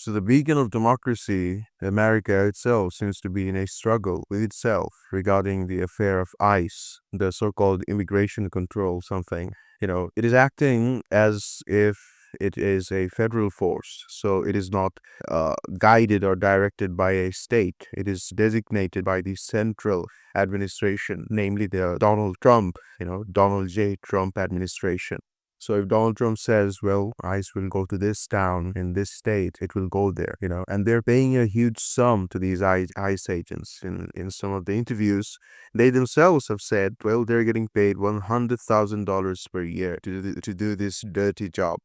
So the beacon of democracy, America itself, seems to be in a struggle with itself regarding the affair of ICE, the so-called immigration control something. It is acting as if it is a federal force. So it is not guided or directed by a state. It is designated by the central administration, namely the Donald Trump, Donald J. Trump administration. So if Donald Trump says, well, ICE will go to this town in this state, it will go there, and they're paying a huge sum to these ICE agents. In some of the interviews, they themselves have said, well, they're getting paid $100,000 per year to do this dirty job.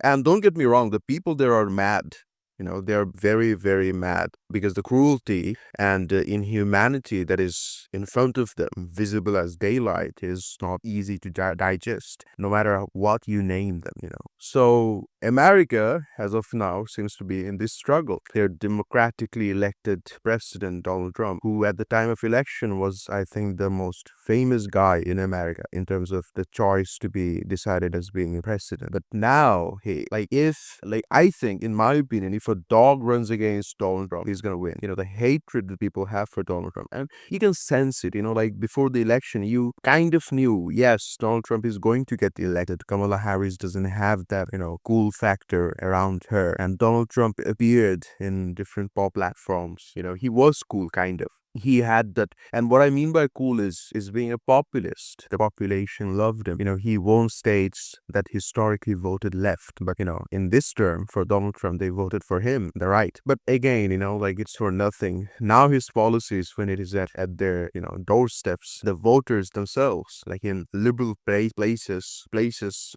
And don't get me wrong, the people there are mad. They're very, very mad because the cruelty and inhumanity that is in front of them, visible as daylight, is not easy to digest, no matter what you name them. So America, as of now, seems to be in this struggle. Their democratically elected president, Donald Trump, who at the time of election was, I think, the most famous guy in America in terms of the choice to be decided as being a president. But now, hey, I think, in my opinion, if a dog runs against Donald Trump, he's gonna win. The hatred that people have for Donald Trump. And you can sense it, before the election, you kind of knew, yes, Donald Trump is going to get elected. Kamala Harris doesn't have that, cool factor around her. And Donald Trump appeared in different pop platforms. He was cool, kind of. He had that, and what I mean by cool is being a populist. The population loved him. He won states that historically voted left, but in this term for Donald Trump, they voted for him, the right. But again, it's for nothing. Now his policies, when it is at their doorsteps, the voters themselves, like in liberal places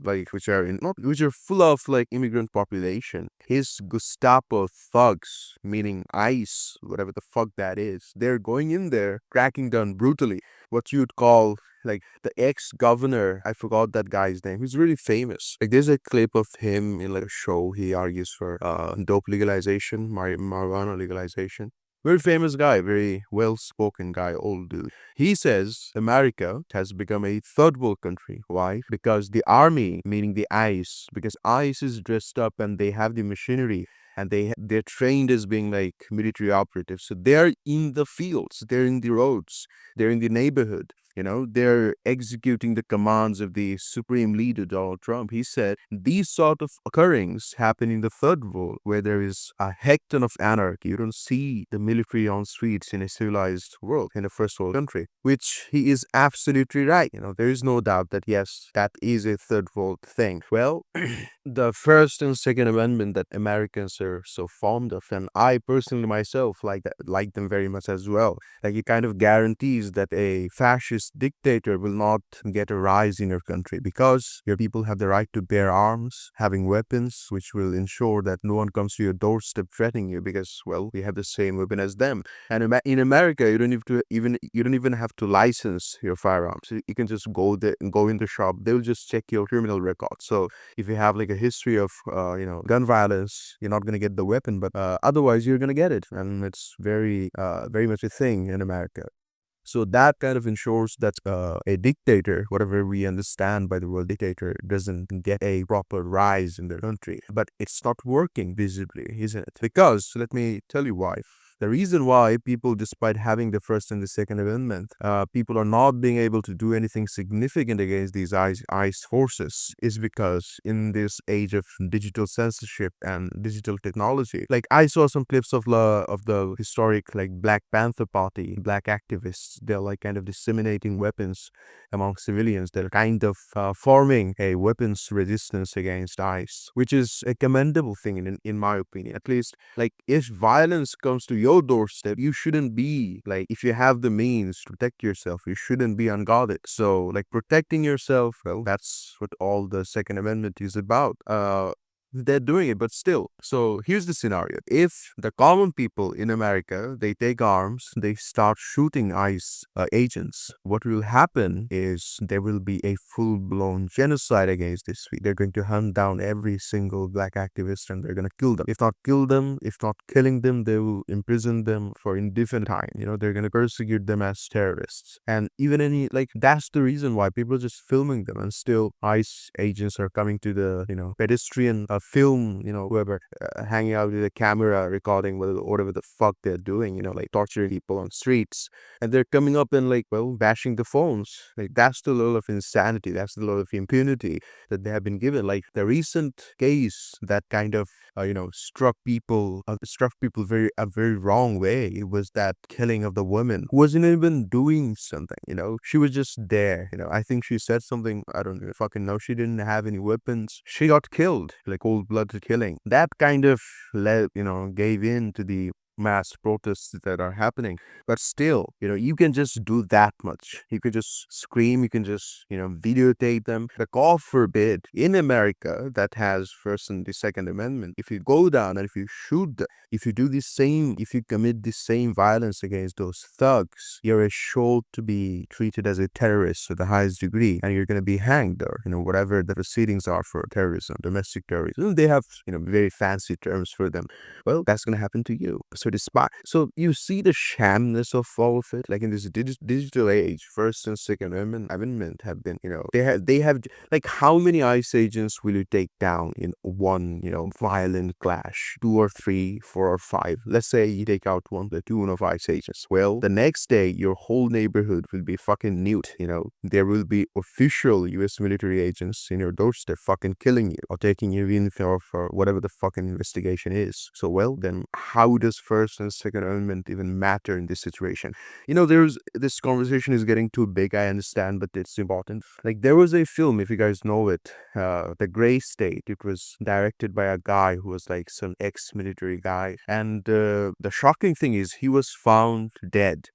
like which are full of like immigrant population, his Gestapo thugs, meaning ICE, whatever the fuck that is, they're going in there, cracking down brutally. What you'd call like the ex-governor, I forgot that guy's name. He's really famous. Like there's a clip of him in like a show. He argues for dope legalization, marijuana legalization. Very famous guy, very well-spoken guy, old dude. He says America has become a third world country. Why? Because the army, meaning the ICE, because ICE is dressed up and they have the machinery and they're trained as being like military operatives. So they're in the fields, they're in the roads, they're in the neighborhood. They're executing the commands of the supreme leader, Donald Trump. He said these sort of occurrings happen in the third world where there is a heck ton of anarchy. You don't see the military on streets in a civilized world, in a first world country, which he is absolutely right. There is no doubt that, yes, that is a third world thing. Well, the First and Second Amendment that Americans are so fond of, and I personally myself like them very much as well. Like it kind of guarantees that a fascist dictator will not get a rise in your country because your people have the right to bear arms, having weapons, which will ensure that no one comes to your doorstep threatening you because, well, we have the same weapon as them. And in America, you don't even have to license your firearms. You can just go there and go in the shop. They'll just check your criminal record. So if you have like a history of gun violence, you're not gonna get the weapon, but otherwise you're gonna get it, and it's very much a thing in America. So that kind of ensures that a dictator, whatever we understand by the word dictator, doesn't get a proper rise in their country. But it's not working visibly, isn't it? Because let me tell you why. The reason why people, despite having the First and the Second Amendment, people are not being able to do anything significant against these ICE forces is because in this age of digital censorship and digital technology, like I saw some clips of the historic like Black Panther Party, black activists. They're like kind of disseminating weapons among civilians. They're kind of forming a weapons resistance against ICE, which is a commendable thing in my opinion. At least, like if violence comes to your doorstep, you shouldn't be like, if you have the means to protect yourself, you shouldn't be unguarded. So like protecting yourself, well, that's what all the Second Amendment is about. They're doing it, but still. So here's the scenario. If the common people in America, they take arms, they start shooting ICE agents, what will happen is there will be a full-blown genocide against this. They're going to hunt down every single black activist and they're going to kill them. If not kill them, if not killing them, they will imprison them for indefinite time. They're going to persecute them as terrorists. And even that's the reason why people are just filming them, and still ICE agents are coming to the, pedestrian film, whoever hanging out with a camera recording whatever the fuck they're doing, like torturing people on streets, and they're coming up and like, well, bashing the phones. Like that's the level of insanity. That's the level of impunity that they have been given. Like the recent case that kind of struck people very a very wrong way. It was that killing of the woman who wasn't even doing something. She was just there. I think she said something. I don't even fucking know. She didn't have any weapons. She got killed, like cold-blooded killing. That kind of gave in to the mass protests that are happening. But still, you can just do that much. You can just scream, you can just, videotape them. But God forbid, in America that has First and the Second Amendment, if you go down and if you shoot them, if you do the same, if you commit the same violence against those thugs, you're assured to be treated as a terrorist to the highest degree, and you're going to be hanged, or whatever the proceedings are for terrorism, domestic terrorism. They have very fancy terms for them. Well, that's going to happen to you. So you see the shamness of all of it, like in this digital age. First and Second Amendment have been, they have like, how many ICE agents will you take down in one, violent clash? Two or three, four or five. Let's say you take out one platoon of ICE agents. Well, the next day your whole neighborhood will be fucking nuked. There will be official U.S. military agents in your doorstep fucking killing you or taking you in for whatever the fucking investigation is. So, well, then how does First and Second Amendment even matter in this situation? There's this conversation is getting too big, I understand, but it's important. Like, there was a film, if you guys know it, The Gray State. It was directed by a guy who was like some ex-military guy, and the shocking thing is he was found dead.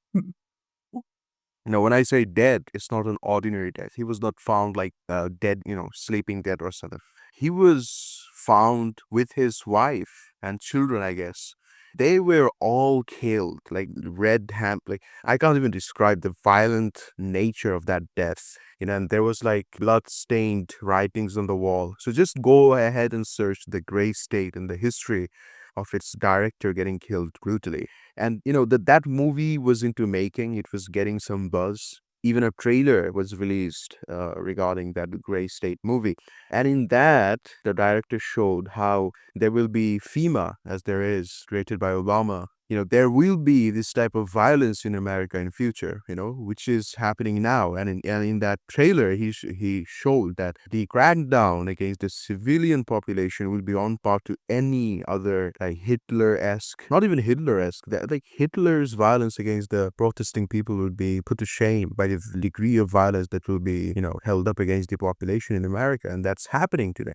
When I say dead, it's not an ordinary death. He was not found like dead, sleeping dead or something. He was found with his wife and children, I guess. They were all killed, like red hand. Like, I can't even describe the violent nature of that death. And there was like blood-stained writings on the wall. So just go ahead and search The Gray State and the history of its director getting killed brutally. And that movie was into making. It was getting some buzz. Even a trailer was released regarding that Gray State movie. And in that, the director showed how there will be FEMA, as there is, created by Obama. There will be this type of violence in America in future, which is happening now. And in that trailer, he showed that the crackdown against the civilian population will be on par to any other, like, Hitler-esque, not even Hitler-esque, that like Hitler's violence against the protesting people will be put to shame by the degree of violence that will be, held up against the population in America. And that's happening today.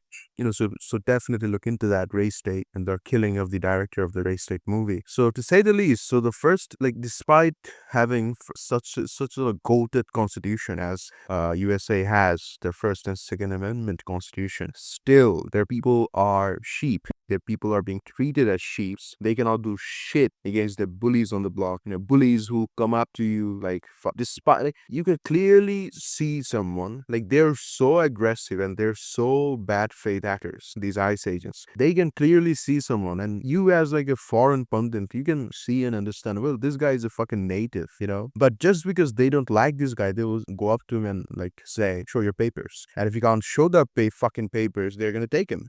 So definitely look into that Ray State and the killing of the director of the Ray State movie. So to say the least, so the first, like, despite having such a goated constitution as USA has, the First and Second Amendment constitution, still their people are sheep. Their people are being treated as sheep. They cannot do shit against the bullies on the block. Bullies who come up to you like, despite, like, you can clearly see someone, like, they're so aggressive and they're so bad faith actors, these ICE agents. They can clearly see someone, and you as like a foreign pundit, you can see and understand, well, this guy is a fucking native, But just because they don't like this guy, they will go up to him and like say, show your papers. And if you can't show the fucking papers, they're gonna take him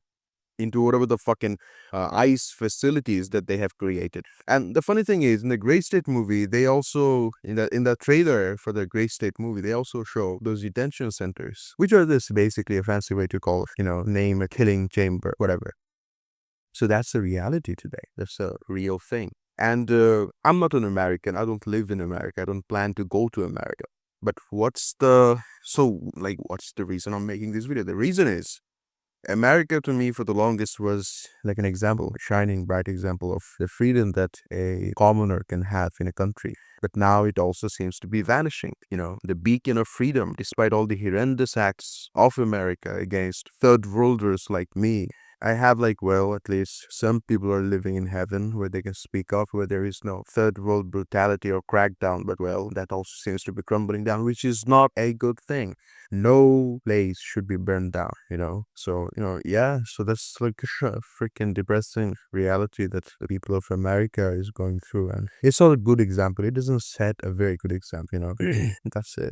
into whatever the fucking ICE facilities that they have created. And the funny thing is, in the Gray State movie, they also, in the trailer for the Gray State movie, they also show those detention centers, which are this basically a fancy way to call, name a killing chamber, whatever. So that's the reality today. That's a real thing. And I'm not an American. I don't live in America. I don't plan to go to America. But what's the reason I'm making this video? The reason is, America to me for the longest was like an example, a shining bright example of the freedom that a commoner can have in a country. But now it also seems to be vanishing, the beacon of freedom, despite all the horrendous acts of America against third worlders like me. I have like, well, at least some people are living in heaven where they can speak of, where there is no third world brutality or crackdown. But well, that also seems to be crumbling down, which is not a good thing. No place should be burned down, So, yeah, so that's like a freaking depressing reality that the people of America is going through. And it's not a good example. It doesn't set a very good example, That's it.